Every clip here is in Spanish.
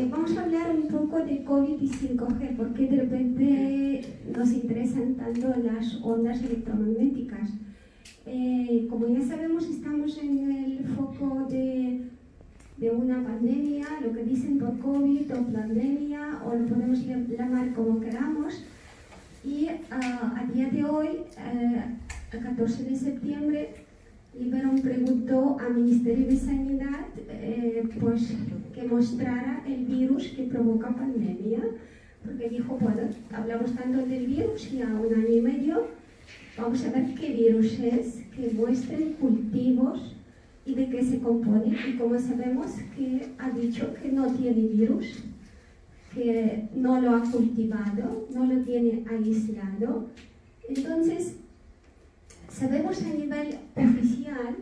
Vamos a hablar un poco de COVID y 5G, porque de repente nos interesan tanto las ondas electromagnéticas. Como ya sabemos, estamos en el foco de una pandemia, lo que dicen por COVID o pandemia, o lo podemos llamar como queramos. Y a día de hoy, el 14 de septiembre, Liberum preguntó al Ministerio de Sanidad pues, que mostrara el virus que provoca pandemia, porque dijo, bueno, hablamos tanto del virus ya 1 año y medio, vamos a ver qué virus es, que muestren cultivos y de qué se compone. Y como sabemos que ha dicho que no tiene virus, que no lo ha cultivado, no lo tiene aislado, entonces sabemos a nivel oficial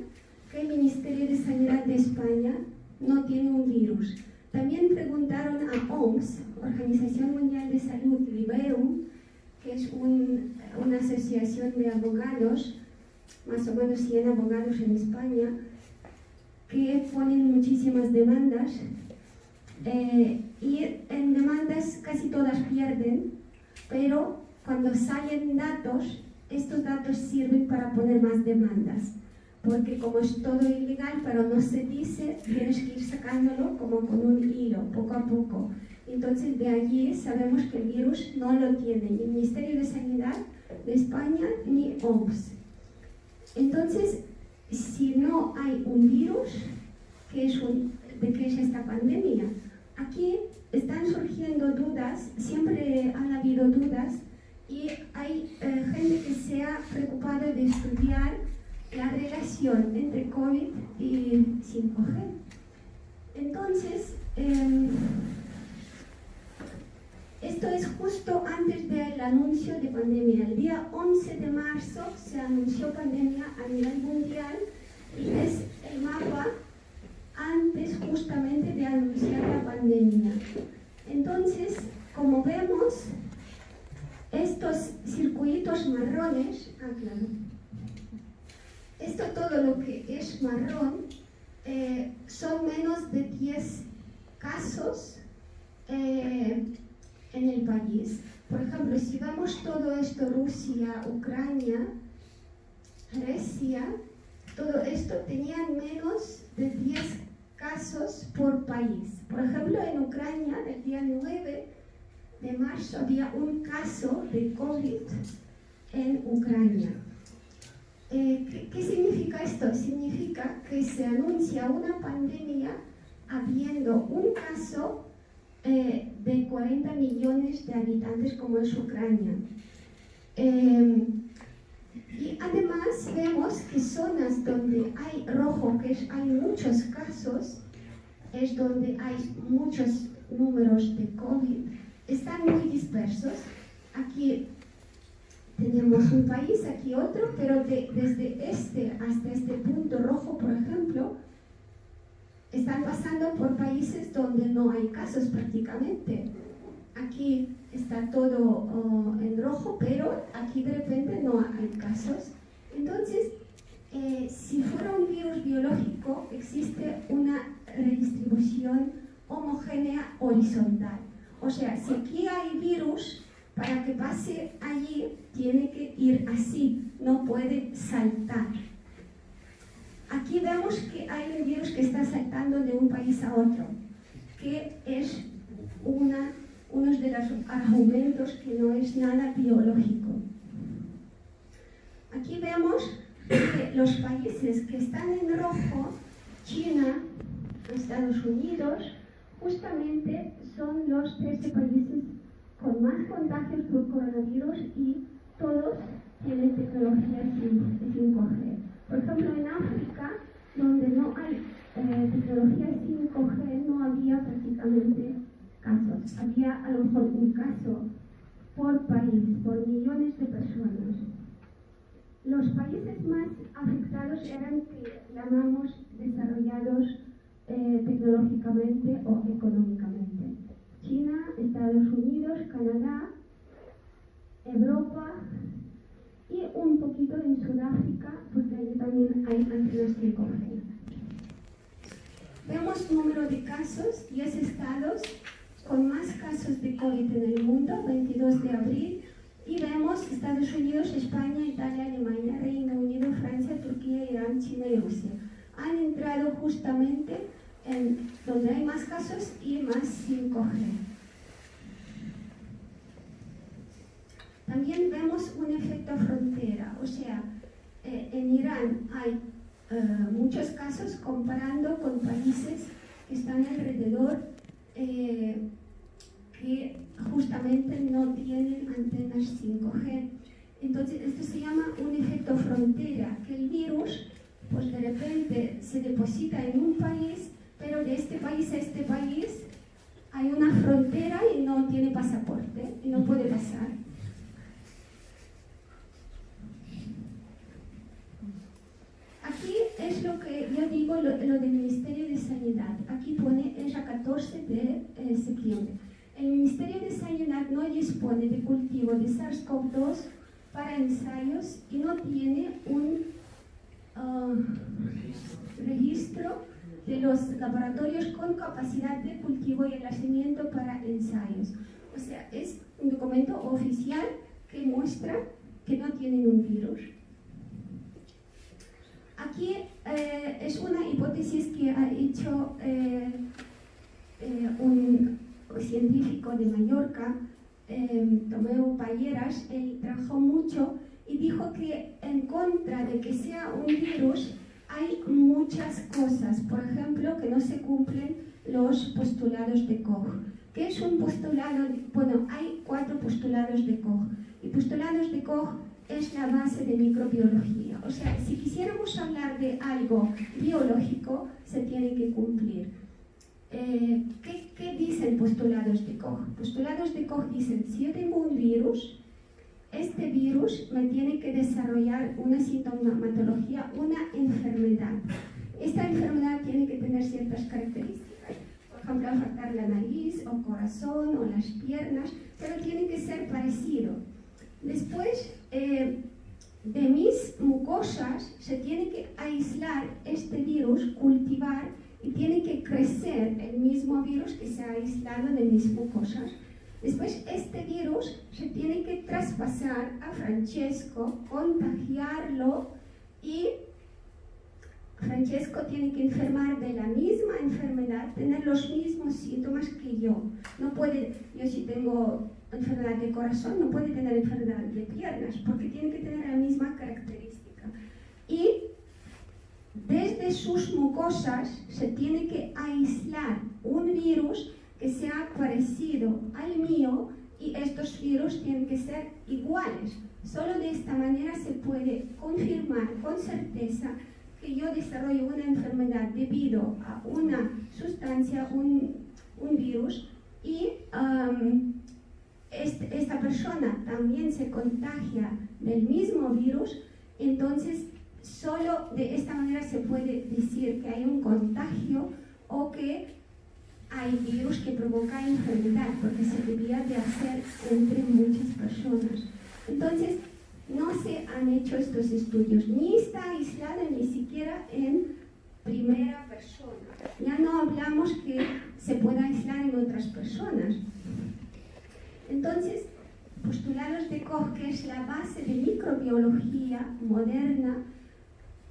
que el Ministerio de Sanidad de España no tiene un virus. También preguntaron a OMS, Organización Mundial de Salud, Liberum, que es una asociación de abogados, más o menos 100 abogados en España, que ponen muchísimas demandas y en demandas casi todas pierden, pero cuando salen datos, estos datos sirven para poner más demandas, porque como es todo ilegal, pero no se dice, tienes que ir sacándolo como con un hilo, poco a poco. Entonces de allí sabemos que el virus no lo tiene ni el Ministerio de Sanidad de España ni OMS. Entonces, si no hay un virus, ¿de qué es esta pandemia? Aquí están surgiendo dudas, siempre han habido dudas, y hay gente que se ha preocupado de estudiar la relación entre COVID y 5G. Entonces, esto es justo antes del anuncio de pandemia. El día 11 de marzo se anunció pandemia a nivel mundial y es el mapa antes justamente de anunciar la pandemia. Entonces, como vemos, estos circuitos marrones, claro, esto todo lo que es marrón son menos de 10 casos en el país. Por ejemplo, si vemos todo esto, Rusia, Ucrania, Grecia, todo esto tenían menos de 10 casos por país. Por ejemplo, en Ucrania, el día 9 de marzo había un caso de COVID en Ucrania. ¿Qué significa esto? Significa que se anuncia una pandemia habiendo un caso de 40 millones de habitantes como es Ucrania. Y además vemos que zonas donde hay rojo, hay muchos casos, es donde hay muchos números de COVID, están muy dispersos. Aquí tenemos un país, aquí otro, pero desde este hasta este punto rojo, por ejemplo, están pasando por países donde no hay casos prácticamente. Aquí está todo en rojo, pero aquí de repente no hay casos. Entonces, si fuera un virus biológico, existe una redistribución homogénea horizontal. O sea, si aquí hay virus, para que pase allí, tiene que ir así, no puede saltar. Aquí vemos que hay un virus que está saltando de un país a otro, que es uno de los argumentos que no es nada biológico. Aquí vemos que los países que están en rojo, China, Estados Unidos, justamente son los 13 países con más contagios por coronavirus y todos tienen tecnología 5G. Por ejemplo, en África, donde no hay tecnología 5G, no había prácticamente casos. Había a lo mejor un caso por país, por millones de personas. Los países más afectados eran que llamamos desarrollados tecnológicamente o económicamente. China, Estados Unidos, Canadá, Europa y un poquito en Sudáfrica, porque allí también hay antenas 5G. Vemos número de casos, 10 estados con más casos de COVID en el mundo, 22 de abril, y vemos Estados Unidos, España, Italia, Alemania, Reino Unido, Francia, Turquía, Irán, China y Rusia. Han entrado justamente en donde hay más casos y más 5G. También vemos un efecto frontera, o sea, en Irán hay muchos casos comparando con países que están alrededor que justamente no tienen antenas 5G. Entonces, esto se llama un efecto frontera, que el virus, pues de repente se deposita en un país, pero de este país a este país hay una frontera y no tiene pasaporte y no puede pasar. Aquí es lo que yo digo, lo del Ministerio de Sanidad. Aquí pone, es a 14 de septiembre. El Ministerio de Sanidad no dispone de cultivo de SARS-CoV-2 para ensayos y no tiene un registro de los laboratorios con capacidad de cultivo y enlazamiento para ensayos. O sea, es un documento oficial que muestra que no tienen un virus. Aquí es una hipótesis que ha hecho un científico de Mallorca, Tomeu Palleras. Él trabajó mucho y dijo que en contra de que sea un virus hay muchas cosas. Por ejemplo, que no se cumplen los postulados de Koch. ¿Qué es un postulado? Bueno, hay 4 postulados de Koch. Y postulados de Koch es la base de microbiología. O sea, si quisiéramos hablar de algo biológico, se tiene que cumplir. ¿Qué dicen postulados de Koch? Postulados de Koch dicen, si yo tengo un virus, este virus me tiene que desarrollar una sintomatología, una enfermedad. Esta enfermedad tiene que tener ciertas características. Por ejemplo, afectar la nariz, o corazón, o las piernas, pero tiene que ser parecido. Después, de mis mucosas se tiene que aislar este virus, cultivar, y tiene que crecer el mismo virus que se ha aislado de mis mucosas. Después, este virus se tiene que traspasar a Francesco, contagiarlo, y Francesco tiene que enfermar de la misma enfermedad, tener los mismos síntomas que yo. No puede, yo si tengo enfermedad de corazón, no puede tener enfermedad de piernas, porque tiene que tener la misma característica. Y desde sus mucosas se tiene que aislar un virus que sea parecido al mío, y estos virus tienen que ser iguales. Solo de esta manera se puede confirmar con certeza que yo desarrollo una enfermedad debido a una sustancia, un virus, y esta persona también se contagia del mismo virus. Entonces solo de esta manera se puede decir que hay un contagio o que hay virus que provoca enfermedad, porque se debía de hacer entre muchas personas. Entonces no se han hecho estos estudios, ni está aislado ni siquiera en primera persona. Ya no hablamos que se pueda aislar en otras personas. Entonces, postulados de Koch, que es la base de microbiología moderna,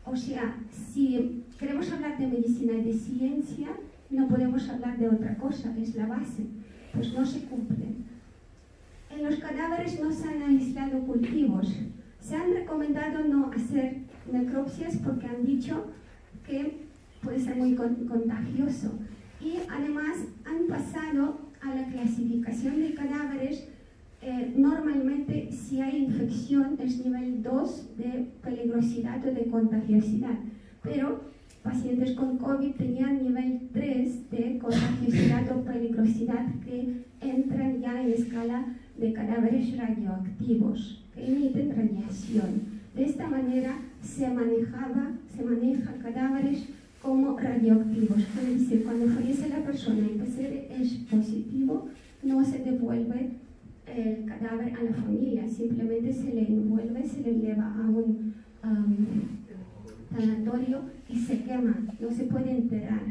o sea, si queremos hablar de medicina y de ciencia, no podemos hablar de otra cosa, es la base, pues no se cumplen. En los cadáveres no se han aislado cultivos. Se han recomendado no hacer necropsias porque han dicho que puede ser muy contagioso. Y además han pasado a la clasificación de cadáveres. Normalmente, si hay infección, es nivel 2 de peligrosidad o de contagiosidad. Pero pacientes con COVID tenían nivel 3 de contagiosidad o peligrosidad, que entran ya en escala de cadáveres radioactivos que emiten radiación. De esta manera se maneja cadáveres como radioactivos. Es decir, cuando fallece la persona y el PCR es positivo, no se devuelve el cadáver a la familia, simplemente se le envuelve, se le lleva a un tanatorio y se quema, no se puede enterrar.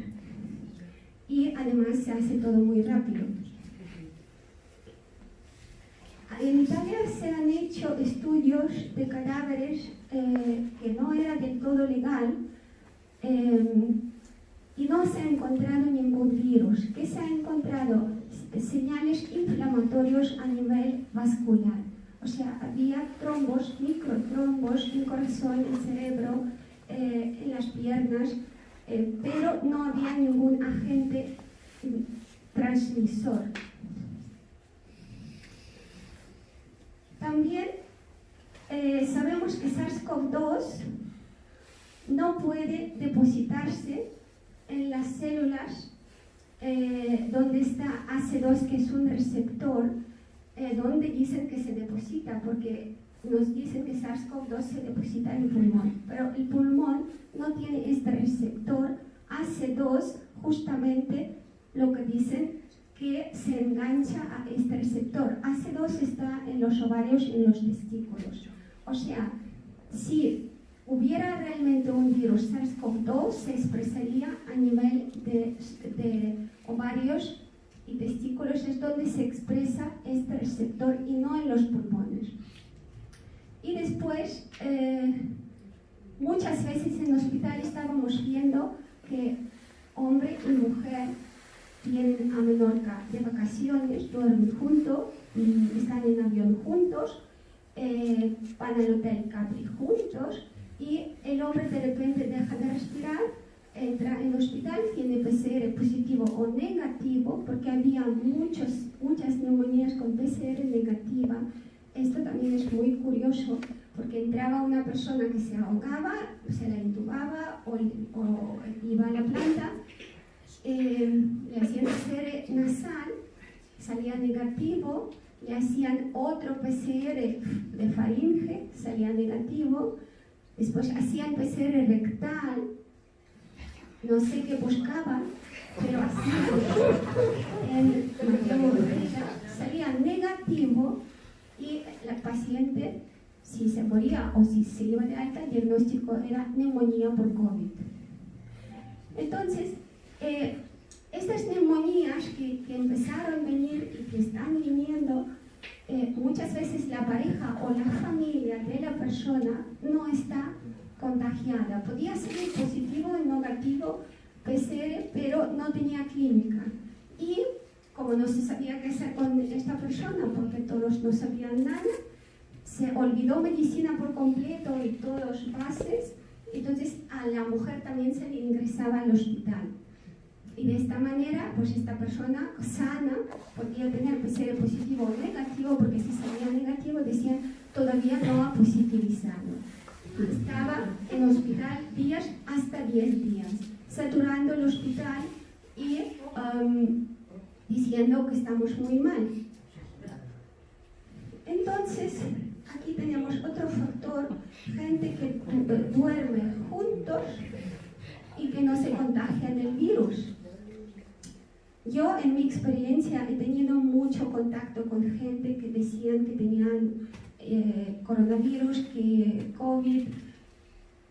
además se hace todo muy rápido. En Italia se han hecho estudios de cadáveres que no era del todo legal y no se ha encontrado ningún virus. ¿Qué se ha encontrado? Señales inflamatorios a nivel vascular. O sea, había trombos, microtrombos en el corazón, en el cerebro, en las piernas, pero no había ningún agente transmisor. También sabemos que SARS-CoV-2 no puede depositarse en las células donde está AC2, que es un receptor, donde dicen que se deposita, porque nos dicen que SARS-CoV-2 se deposita en el pulmón, pero el pulmón no tiene este receptor AC2, justamente lo que dicen que se engancha a este receptor. AC2 está en los ovarios y en los testículos. O sea, si hubiera realmente un virus SARS-CoV-2, se expresaría a nivel de ovarios y testículos, es donde se expresa este receptor y no en los pulmones. Y después, muchas veces en el hospital estábamos viendo que hombre y mujer vienen a Menorca de vacaciones, duermen juntos, están en avión juntos, van al hotel Capri juntos, y el hombre de repente deja de respirar, entra en el hospital, tiene PCR positivo o negativo, porque había muchas neumonías con PCR negativa. Esto también es muy curioso, porque entraba una persona que se ahogaba, se la intubaba o iba a la planta, le hacían PCR nasal, salía negativo, le hacían otro PCR de faringe, salía negativo, después hacían PCR rectal, no sé qué buscaban, pero hacían salía negativo, y la paciente, si se moría o si se iba de alta, el diagnóstico era neumonía por COVID. Entonces, estas neumonías que empezaron a venir y que están viniendo, muchas veces la pareja o la familia de la persona no está contagiada. Podía ser positivo o negativo PCR, pero no tenía clínica. Y como no se sabía qué hacer con esta persona, porque todos no sabían nada, se olvidó medicina por completo y todos los bases, entonces a la mujer también se le ingresaba al hospital. Y de esta manera, pues esta persona sana podía tener PCR positivo o negativo, porque si salía negativo decían todavía no ha positivizado. Estaba en hospital días, hasta 10 días, saturando el hospital y diciendo que estamos muy mal. Entonces, aquí tenemos otro factor, gente que duerme juntos y que no se contagian del virus. Yo, en mi experiencia, he tenido mucho contacto con gente que decían que tenían coronavirus, que COVID.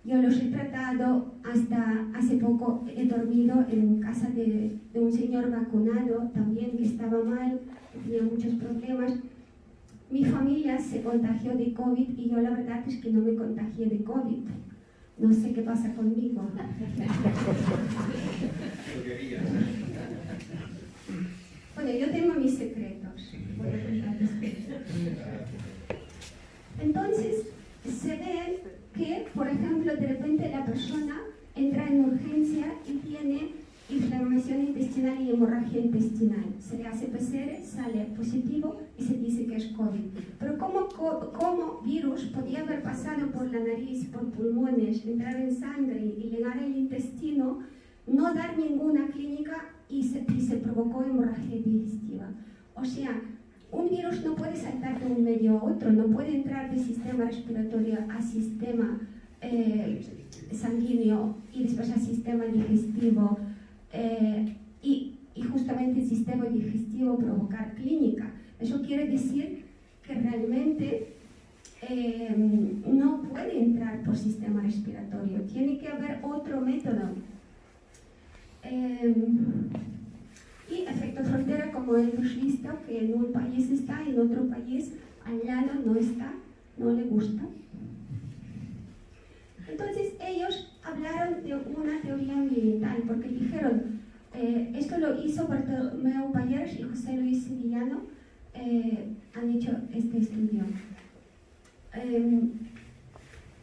Yo los he tratado, hasta hace poco he dormido en casa de un señor vacunado también, que estaba mal, que tenía muchos problemas. Mi familia se contagió de COVID y yo la verdad es que no me contagié de COVID. No sé qué pasa conmigo. Bueno, yo tengo mis secretos. Voy a contarles. Entonces, se ve que, por ejemplo, de repente la persona entra en urgencia y tiene inflamación intestinal y hemorragia intestinal. Se le hace PCR, sale positivo y se dice que es COVID. Pero ¿cómo virus podía haber pasado por la nariz, por pulmones, entrar en sangre y llegar al intestino, no dar ninguna clínica y se provocó hemorragia digestiva? O sea, un virus no puede saltar de un medio a otro, no puede entrar de sistema respiratorio a sistema sanguíneo y después al sistema digestivo y justamente el sistema digestivo provocar clínica. Eso quiere decir que realmente no puede entrar por sistema respiratorio, tiene que haber otro método. como hemos visto, que en un país está, en otro país al lado no está, no le gusta. Entonces ellos hablaron de una teoría ambiental, porque dijeron, esto lo hizo Bartomeu Pallers y José Luis Sevillano, han hecho este estudio.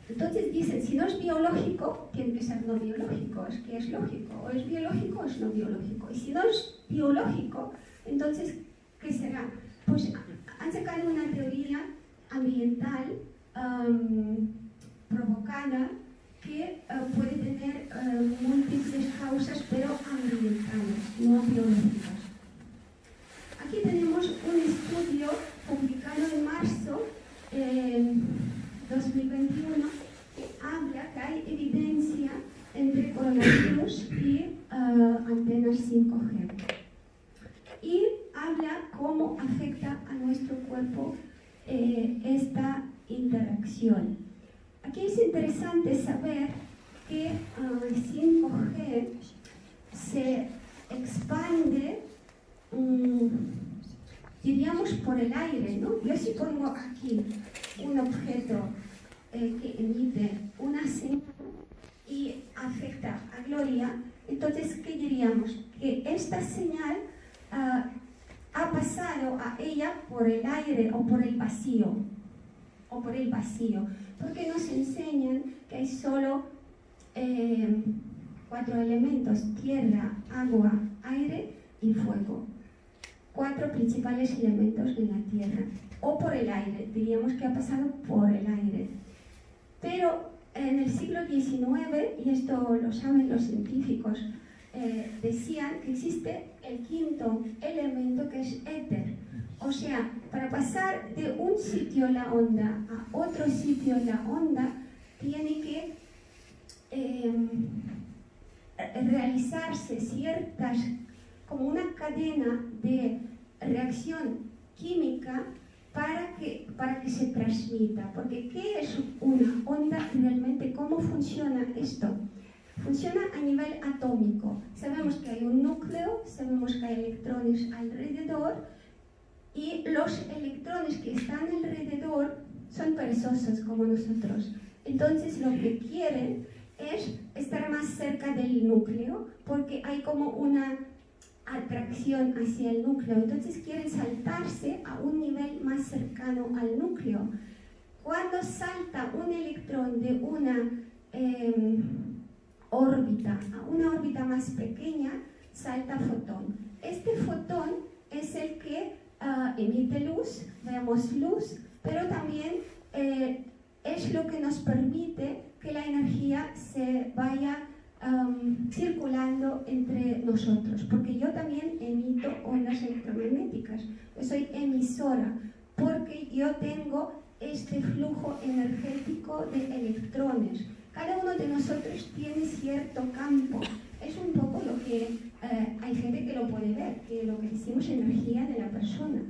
Entonces dicen, si no es biológico, tiene que ser no biológico, es que es lógico, o es biológico o es no biológico. Y si no es biológico, entonces, ¿qué será? Pues han sacado una teoría ambiental provocada que puede tener múltiples causas, pero ambientales, no biológicas. Aquí tenemos un estudio publicado en marzo 2021 que habla que hay evidencia entre coronavirus y antenas 5G. Y habla cómo afecta a nuestro cuerpo esta interacción. Aquí es interesante saber que el 5G se expande, diríamos, por el aire, ¿no? Yo si pongo aquí un objeto que emite una señal y afecta a Gloria, entonces, ¿qué diríamos? Que esta señal ha pasado a ella por el aire o por el vacío. Porque nos enseñan que hay solo 4 elementos: tierra, agua, aire y fuego. 4 principales elementos de la tierra. O por el aire, diríamos que ha pasado por el aire. Pero en el siglo XIX, y esto lo saben los científicos, decían que existe el 5.º elemento, que es éter. O sea, para pasar de un sitio la onda a otro sitio la onda, tiene que realizarse ciertas, como una cadena de reacción química para que se transmita. Porque ¿qué es una onda realmente? ¿Cómo funciona esto? Funciona a nivel atómico. Sabemos que hay un núcleo, sabemos que hay electrones alrededor, y los electrones que están alrededor son perezosos como nosotros. Entonces lo que quieren es estar más cerca del núcleo, porque hay como una atracción hacia el núcleo. Entonces quieren saltarse a un nivel más cercano al núcleo. Cuando salta un electrón de una órbita a una órbita más pequeña, salta fotón. Este fotón es el que emite luz, vemos luz, pero también es lo que nos permite que la energía se vaya circulando entre nosotros, porque yo también emito ondas electromagnéticas, yo soy emisora, porque yo tengo este flujo energético de electrones. Cada uno de nosotros tiene cierto campo. Es un poco lo que hay gente que lo puede ver, que lo que decimos energía de la persona.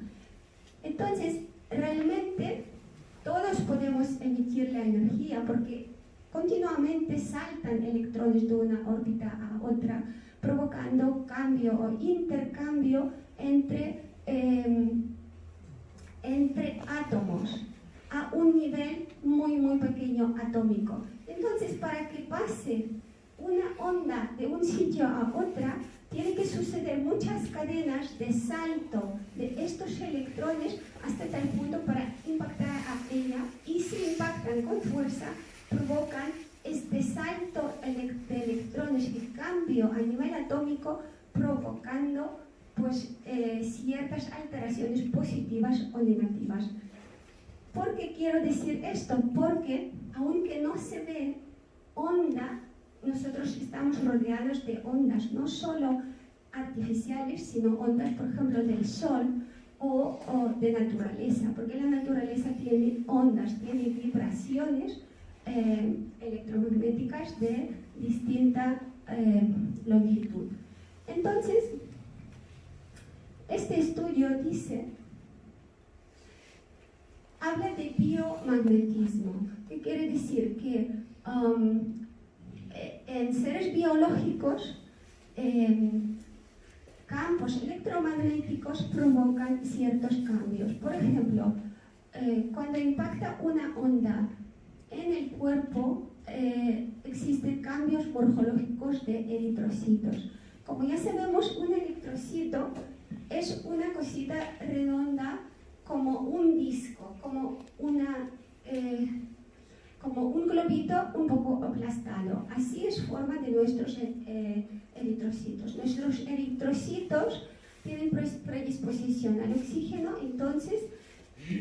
Entonces, realmente todos podemos emitir la energía, porque continuamente saltan electrones de una órbita a otra, provocando cambio o intercambio entre átomos a un nivel muy pequeño atómico. Entonces, para que pase una onda de un sitio a otra, tiene que suceder muchas cadenas de salto de estos electrones hasta tal punto para impactar a ella, y si impactan con fuerza, provocan este salto de electrones y cambio a nivel atómico, provocando pues, ciertas alteraciones positivas o negativas. ¿Por qué quiero decir esto? Porque aunque no se ve onda, nosotros estamos rodeados de ondas, no solo artificiales, sino ondas, por ejemplo, del sol o de naturaleza, porque la naturaleza tiene ondas, tiene vibraciones electromagnéticas de distinta longitud. Entonces, este estudio habla de biomagnetismo, que quiere decir que en seres biológicos, campos campos electromagnéticos provocan ciertos cambios. Por ejemplo, cuando impacta una onda en el cuerpo, existen cambios morfológicos de eritrocitos. Como ya sabemos, un eritrocito es una cosita redonda como un disco, como un globito un poco aplastado. Así es forma de nuestros eritrocitos. Nuestros eritrocitos tienen predisposición al oxígeno, entonces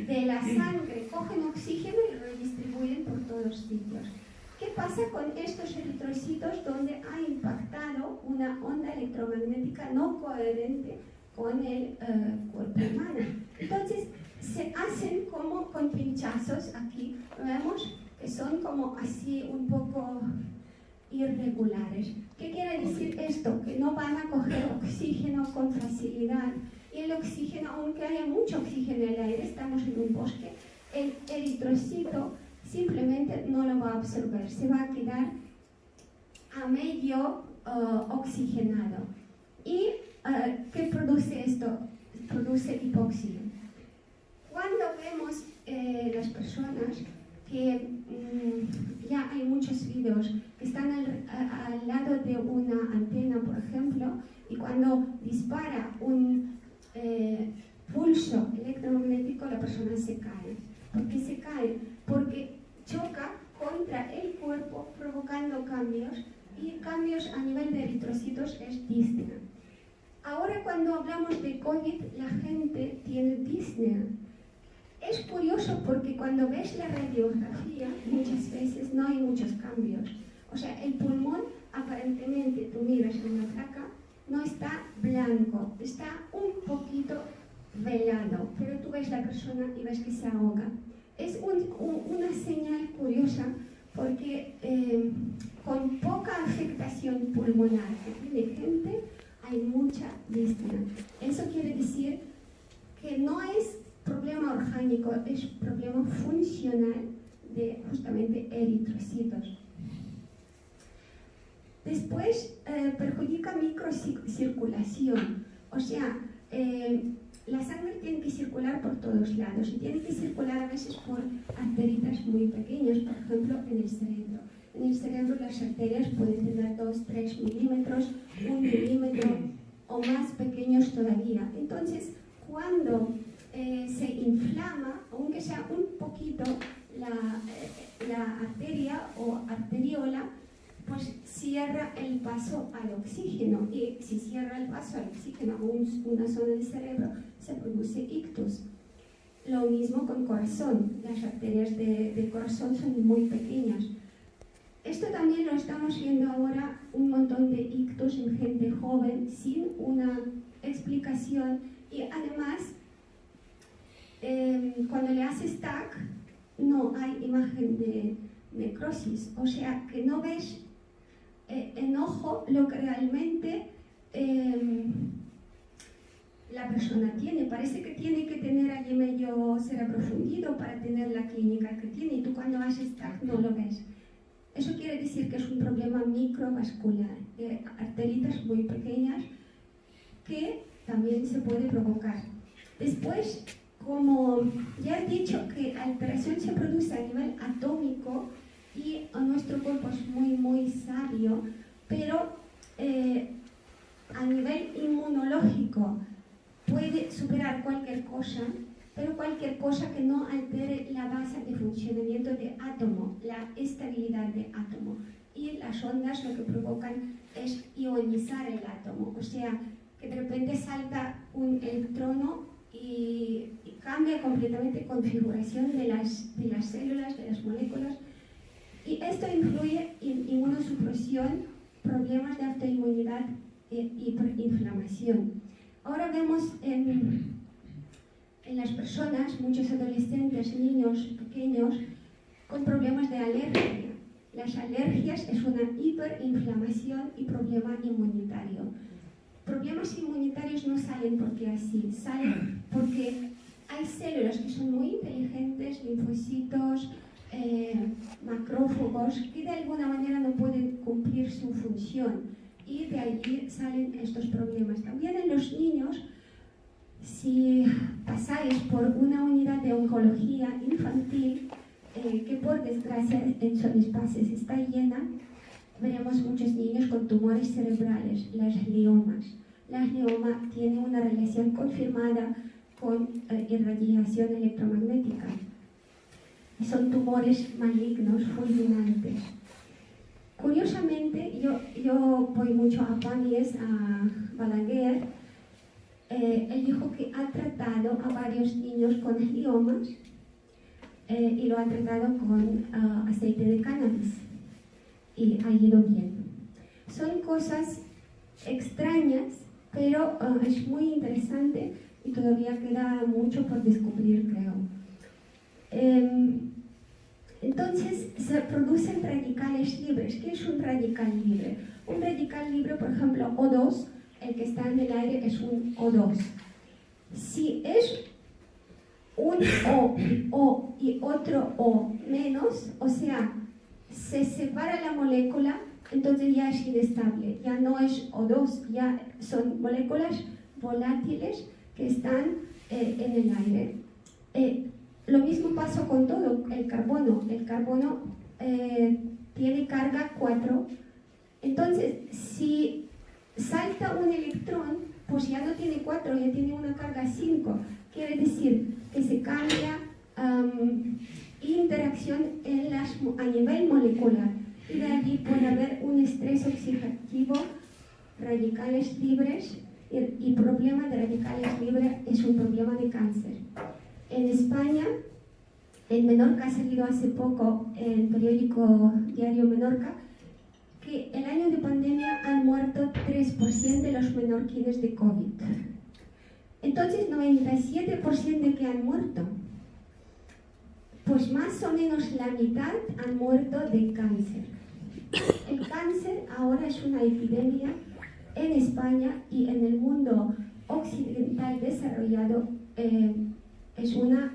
de la sangre cogen oxígeno y lo redistribuyen por todos los sitios. ¿Qué pasa con estos eritrocitos donde ha impactado una onda electromagnética no coherente con el cuerpo humano? Entonces se hacen como con pinchazos, aquí vemos que son como así un poco irregulares. ¿Qué quiere decir esto? Que no van a coger oxígeno con facilidad. Y el oxígeno, aunque haya mucho oxígeno en el aire, estamos en un bosque, el eritrocito simplemente no lo va a absorber, se va a quedar a medio oxigenado. ¿Y qué produce esto? Produce hipoxia. Cuando vemos las personas que ya hay muchos vídeos que están al lado de una antena, por ejemplo, y cuando dispara un pulso electromagnético, la persona se cae. ¿Por qué se cae? Porque choca contra el cuerpo provocando cambios, y cambios a nivel de eritrocitos es disnea. Ahora cuando hablamos de COVID, la gente tiene disnea. Es curioso porque cuando ves la radiografía, muchas veces no hay muchos cambios. O sea, el pulmón, aparentemente, tú miras en la placa, no está blanco, está un poquito velado, pero tú ves la persona y ves que se ahoga. Es una señal curiosa porque con poca afectación pulmonar que tiene gente, hay mucha disnea. Eso quiere decir que no es problema orgánico, es problema funcional de justamente eritrocitos. Después perjudica microcirculación, o sea, la sangre tiene que circular por todos lados y tiene que circular a veces por arteritas muy pequeñas, por ejemplo en el cerebro. En el cerebro las arterias pueden tener 2-3 milímetros, 1 milímetro o más pequeños todavía. Entonces, cuando se inflama, aunque sea un poquito, la arteria o arteriola, pues cierra el paso al oxígeno, y si cierra el paso al oxígeno a una zona del cerebro, se produce ictus. Lo mismo con corazón, las arterias de corazón son muy pequeñas. Esto también lo estamos viendo ahora, un montón de ictus en gente joven sin una explicación, y además cuando le haces TAC no hay imagen de necrosis, o sea que no ves en ojo lo que realmente la persona tiene. Parece que tiene que tener allí medio cerebro fundido para tener la clínica que tiene, y tú cuando haces TAC no lo ves. Eso quiere decir que es un problema microvascular, de arteritas muy pequeñas que también se puede provocar. Después, como ya he dicho que la alteración se produce a nivel atómico y nuestro cuerpo es muy sabio, pero a nivel inmunológico puede superar cualquier cosa, pero cualquier cosa que no altere la base de funcionamiento de átomo, la estabilidad de átomo. Y las ondas lo que provocan es ionizar el átomo, o sea, que de repente salta un electrono y cambia completamente la configuración de las células, de las moléculas, y esto influye en inmunosupresión, problemas de autoinmunidad e hiperinflamación. Ahora vemos en las personas, muchos adolescentes, niños pequeños, con problemas de alergia. Las alergias es una hiperinflamación y problema inmunitario. Problemas inmunitarios no salen porque así, salen porque hay células que son muy inteligentes, linfocitos, macrófagos, que de alguna manera no pueden cumplir su función, y de allí salen estos problemas. También en los niños, si pasáis por una unidad de oncología infantil, que por desgracia en Son Espaces está llena, veremos muchos niños con tumores cerebrales, las gliomas. La glioma tiene una relación confirmada con irradiación electromagnética. Son tumores malignos, fulminantes. Curiosamente, yo voy mucho a Panies, a Balaguer. Él dijo que ha tratado a varios niños con gliomas y lo ha tratado con aceite de cannabis y ha ido bien. Son cosas extrañas, pero es muy interesante y todavía queda mucho por descubrir, creo. Entonces se producen radicales libres. ¿Qué es un radical libre? Un radical libre, por ejemplo, O2, el que está en el aire es un O2. Si es un O y otro O menos, o sea, se separa la molécula, entonces ya es inestable, ya no es O2, ya son moléculas volátiles que están en el aire. Lo mismo pasa con todo, el carbono. El carbono tiene carga 4, entonces si salta un electrón, pues ya no tiene 4, ya tiene una carga 5. Quiere decir que se cambia interacción a nivel molecular y de allí puede haber un estrés oxidativo, radicales libres, y problema de radicales libres es un problema de cáncer. En España, en Menorca ha salido hace poco en el periódico Diario Menorca que el año de pandemia han muerto 3% de los menorquines de COVID. Entonces, 97% de que han muerto, pues más o menos la mitad han muerto de cáncer. El cáncer ahora es una epidemia en España y en el mundo occidental desarrollado. Es una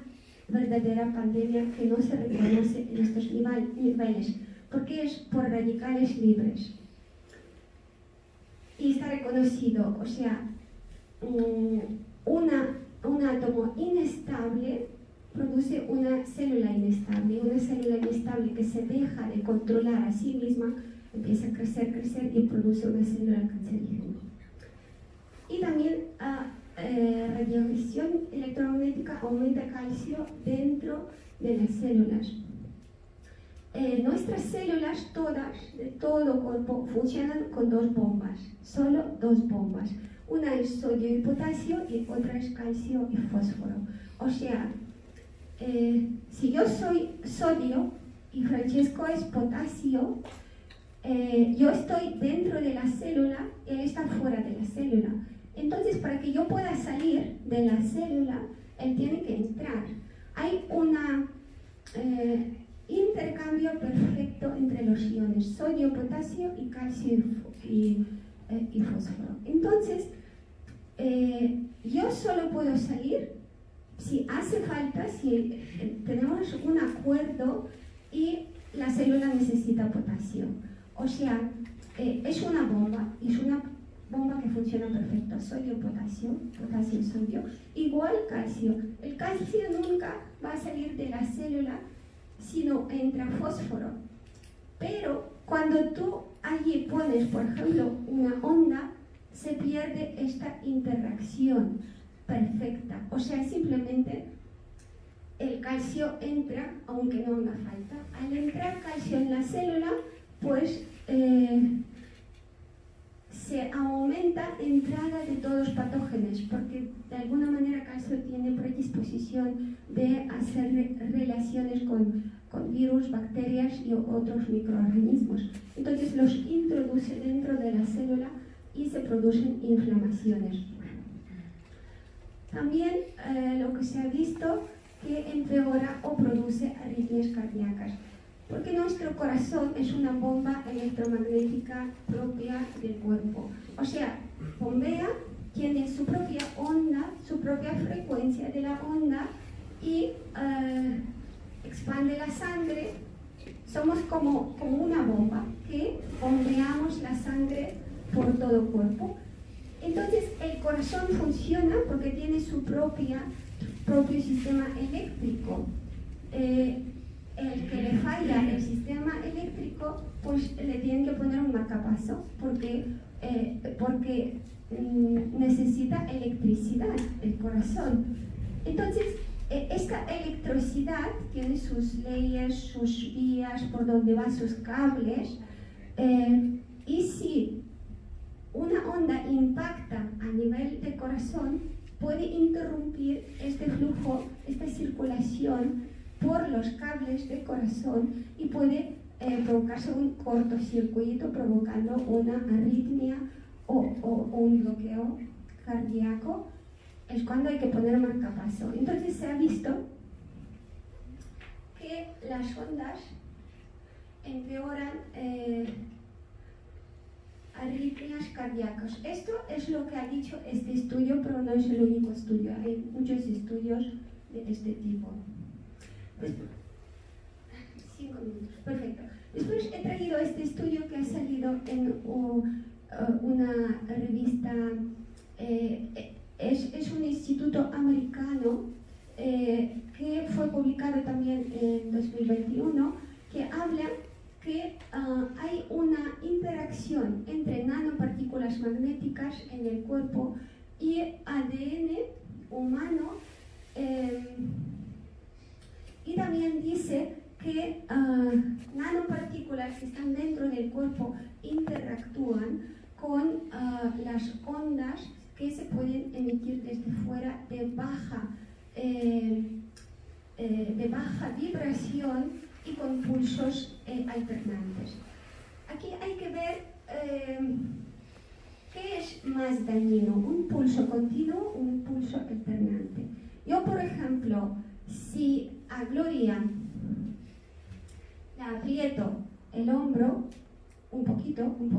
verdadera pandemia que no se reconoce en estos niveles, porque es por radicales libres. Y está reconocido, o sea, un átomo inestable produce una célula inestable que se deja de controlar a sí misma, empieza a crecer y produce una célula cancerígena. Y también radiación electromagnética aumenta calcio dentro de las células. Nuestras células todas, de todo cuerpo, funcionan con 2 bombas, solo 2 bombas. Una es sodio y potasio y otra es calcio y fósforo. O sea, si yo soy sodio y Francesco es potasio, yo estoy dentro de la célula y él está fuera de la célula. Entonces, para que yo pueda salir de la célula, él tiene que entrar. Hay un intercambio perfecto entre los iones, sodio, potasio y calcio y fósforo. Entonces, yo solo puedo salir si hace falta, si tenemos un acuerdo y la célula necesita potasio. O sea, es una bomba, y es una bomba que funciona perfecto. Sodio, potasio, sodio, igual calcio. El calcio nunca va a salir de la célula, sino entra fósforo. Pero cuando tú allí pones, por ejemplo, una onda, se pierde esta interacción perfecta. O sea, simplemente el calcio entra, aunque no haga falta. Al entrar calcio en la célula, pues se aumenta entrada de todos los patógenos, porque de alguna manera calcio tiene predisposición de hacer relaciones con virus, bacterias y otros microorganismos. Entonces los introduce dentro de la célula y se producen inflamaciones. También lo que se ha visto que empeora o produce arritmias cardíacas, porque nuestro corazón es una bomba electromagnética propia del cuerpo. O sea, bombea, tiene su propia onda, su propia frecuencia de la onda y expande la sangre. Somos como una bomba que bombeamos la sangre por todo el cuerpo. Entonces, el corazón funciona porque tiene su propio sistema eléctrico. El que le falla el sistema eléctrico, pues le tienen que poner un marcapaso porque necesita electricidad el corazón. Entonces, esta electricidad tiene sus leyes, sus vías, por donde van sus cables, y si una onda impacta a nivel de corazón, puede interrumpir este flujo, esta circulación por los cables del corazón y puede provocarse un cortocircuito, provocando una arritmia o un bloqueo cardíaco. Es cuando hay que poner marcapaso. Entonces se ha visto que las ondas empeoran arritmias cardíacas. Esto es lo que ha dicho este estudio, pero no es el único estudio. Hay muchos estudios de este tipo. 5 minutos, perfecto. Después he traído este estudio que ha salido en una revista, es un instituto americano que fue publicado también en 2021, que habla que hay una interacción entre nanopartículas magnéticas en el cuerpo y ADN humano, y también dice que nanopartículas que están dentro del cuerpo interactúan con las ondas que se pueden emitir desde fuera de baja vibración y con pulsos alternantes. Aquí hay que ver qué es más dañino, un pulso continuo o un pulso alternante. Yo, por ejemplo, si a Gloria le aprieto el hombro un poquito, un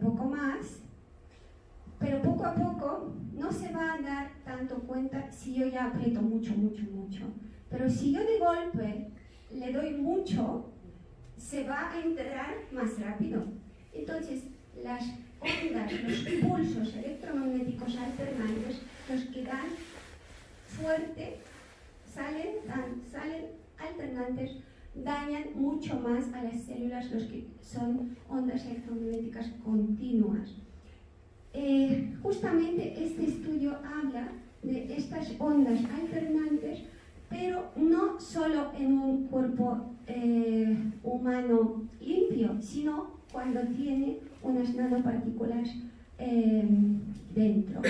poco más, pero poco a poco no se va a dar tanto cuenta si yo ya aprieto mucho. Pero si yo de golpe le doy mucho, se va a enterrar más rápido. Entonces, las ondas, los pulsos electromagnéticos alternantes, los que dan fuerte, salen alternantes, dañan mucho más a las células, los que son ondas electromagnéticas continuas. Justamente este estudio habla de estas ondas alternantes, pero no solo en un cuerpo humano limpio, sino cuando tiene unas nanopartículas dentro.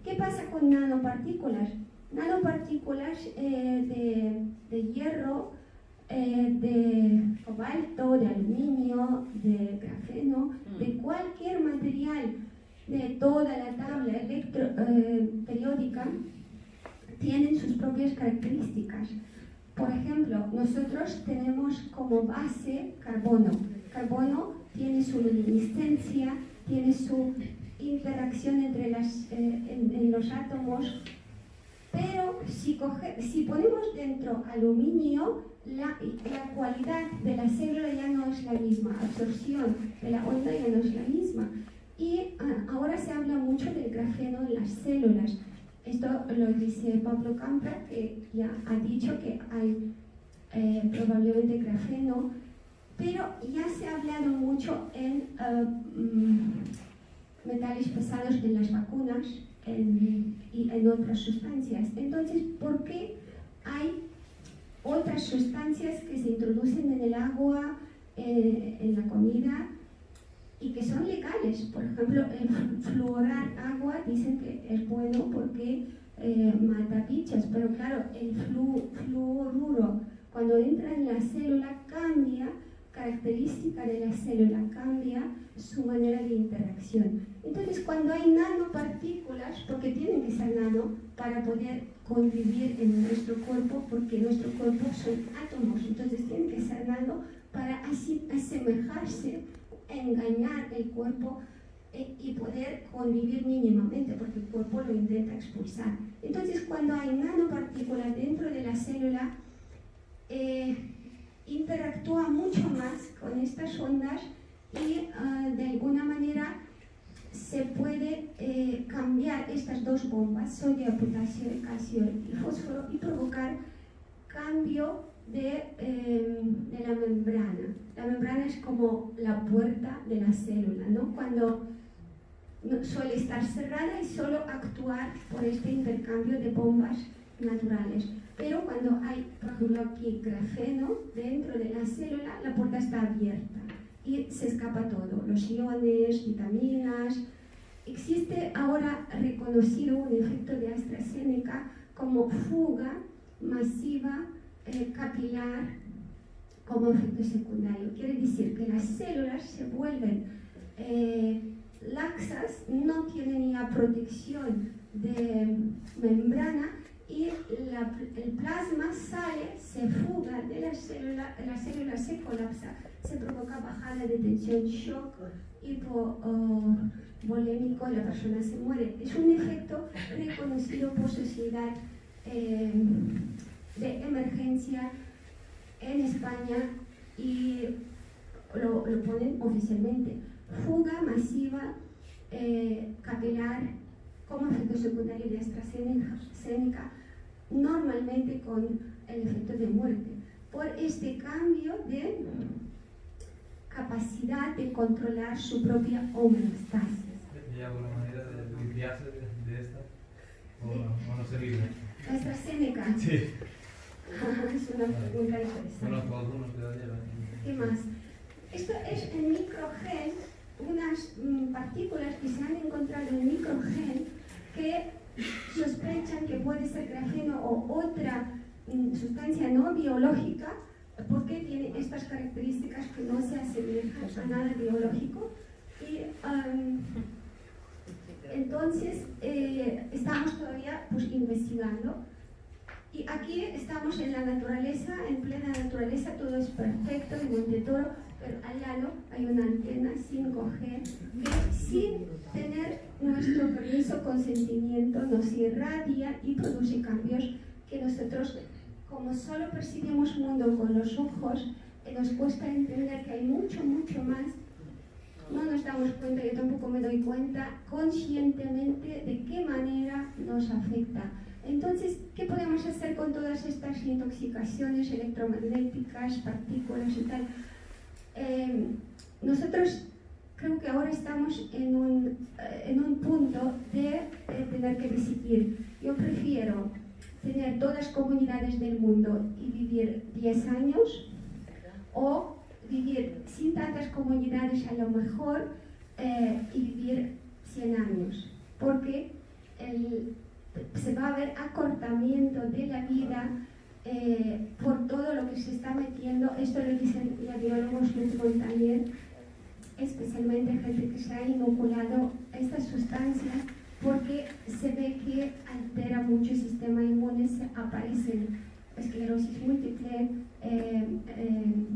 ¿Qué pasa con nanopartículas? Nanopartículas de hierro, de cobalto, de aluminio, de grafeno, de cualquier material de toda la tabla periódica, tienen sus propias características. Por ejemplo, nosotros tenemos como base carbono. Carbono tiene su luminiscencia, tiene su interacción entre en los átomos, pero si ponemos dentro aluminio, la cualidad de la célula ya no es la misma, absorción de la onda ya no es la misma. Y ahora se habla mucho del grafeno en las células. Esto lo dice Pablo Campra, que ya ha dicho que hay probablemente grafeno, pero ya se ha hablado mucho en metales pesados en las vacunas y en otras sustancias. Entonces, ¿por qué hay otras sustancias que se introducen en el agua, en la comida, y que son legales? Por ejemplo, el fluorar agua dicen que es bueno porque mata bichos, pero claro, el fluoruro cuando entra en la célula cambia característica de la célula, cambia su manera de interacción. Entonces, cuando hay nanopartículas, porque tienen que ser nano para poder convivir en nuestro cuerpo, porque nuestro cuerpo son átomos, entonces tienen que ser nano para así asemejarse, engañar el cuerpo y poder convivir mínimamente, porque el cuerpo lo intenta expulsar. Entonces, cuando hay nanopartículas dentro de la célula, interactúa mucho más con estas ondas y de alguna manera se puede cambiar estas dos bombas, sodio, potasio, calcio y fósforo, y provocar cambio de la membrana. La membrana es como la puerta de la célula, ¿no? Cuando suele estar cerrada y solo actuar por este intercambio de bombas naturales. Pero cuando hay, por ejemplo, aquí grafeno dentro de la célula, la puerta está abierta y se escapa todo, los iones, vitaminas. Existe ahora reconocido un efecto de AstraZeneca como fuga masiva capilar como efecto secundario. Quiere decir que las células se vuelven laxas, no tienen ya protección de membrana y el plasma sale, se fuga de la célula se colapsa, se provoca bajada de tensión, shock hipovolémico, la persona se muere. Es un efecto reconocido por Sociedad de Emergencia en España y lo ponen oficialmente. Fuga masiva capilar como efecto secundario de AstraZeneca, normalmente con el efecto de muerte, por este cambio de capacidad de controlar su propia homeostasis. ¿Hay alguna manera de limpiarse de esta? ¿O no se libre? AstraZeneca. Sí. Es una pregunta interesante. Conozco algunos que lo llevan. ¿Qué más? Esto es el microgen, unas partículas que se han encontrado en microgen que sospechan que puede ser grafeno o otra sustancia no biológica porque tiene estas características que no se asemejan a nada biológico. Y entonces estamos todavía investigando. Y aquí estamos en la naturaleza, en plena naturaleza, todo es perfecto, en Monte Toro, pero al lado hay una antena 5G que sin tener nuestro permiso, consentimiento, nos irradia y produce cambios que nosotros, como solo percibimos el mundo con los ojos, nos cuesta entender que hay mucho, mucho más. No nos damos cuenta, yo tampoco me doy cuenta conscientemente de qué manera nos afecta. Entonces, ¿qué podemos hacer con todas estas intoxicaciones electromagnéticas, partículas y tal? Nosotros creo que ahora estamos en un punto de tener que decidir. Yo prefiero tener todas las comunidades del mundo y vivir 10 años o vivir sin tantas comunidades a lo mejor y vivir 100 años. Porque se va a ver acortamiento de la vida por todo lo que se está metiendo. Esto lo dicen ya biólogos en un taller, especialmente gente que se ha inoculado estas sustancias porque se ve que altera mucho el sistema inmune, aparecen esclerosis múltiple,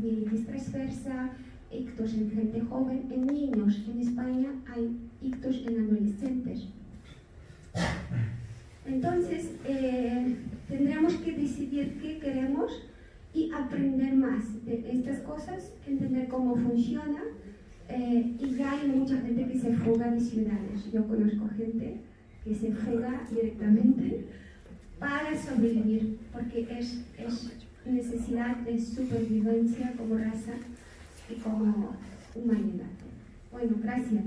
mielitis transversa, ictus en gente joven, en niños. En España hay ictus en adolescentes. Entonces, tendremos que decidir qué queremos y aprender más de estas cosas, entender cómo funciona. Y ya hay mucha gente que se fuga de ciudades. Yo conozco gente que se fuga directamente para sobrevivir, porque es necesidad de supervivencia como raza y como humanidad. Bueno, gracias.